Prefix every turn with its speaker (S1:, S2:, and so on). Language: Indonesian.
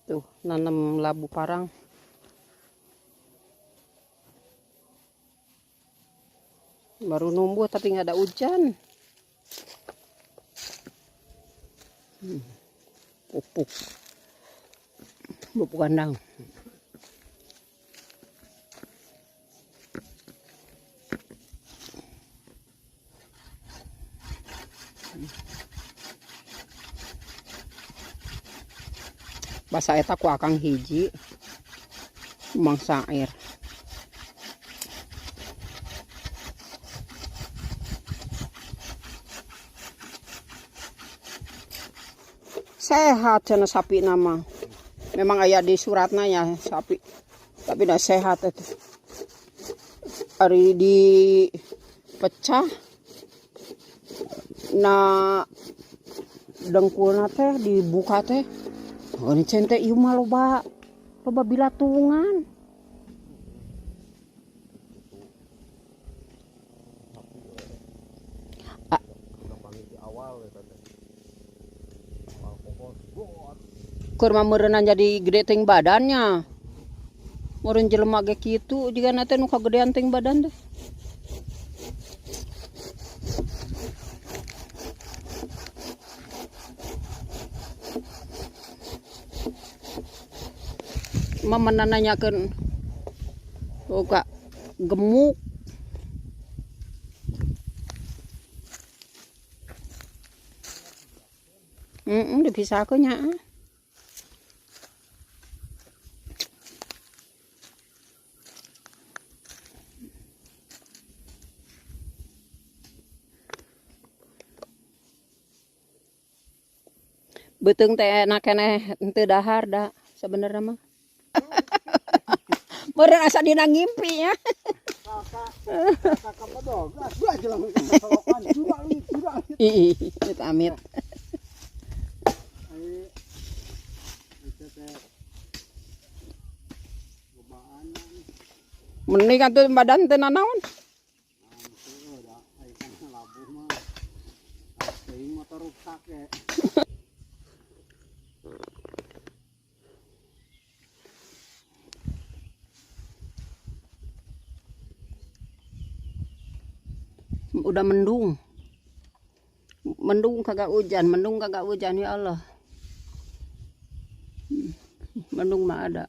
S1: Tuh, nanam labu parang. Baru numbuh tapi nggak ada hujan. Pupuk. Pupuk kandang. Basa eta ku akang hiji mangsa air. Sehat cenah sapi nama. Memang aya di suratna ya sapi. Tapi dah sehat itu. Ari dipecah na dengkulna teh dibuka teh. Oh, ini cente ieu mah loba bilatungan. Keur mah meureunna jadi gede teuing badannya. Meureun jelema ge kitu jigana teh nu kagedean teuing badan teh. Mama nanyakeun oh kak gemuk. Dipisahkeun nya. Beuteung teh enak keneh henteu dahar da sabenerna mah. Meureun asa dina ngimpi nya. Ih, amit. Mending atuh badan teu nanaon. Udah mendung. Mendung kagak hujan ya Allah. Mendung mah ada.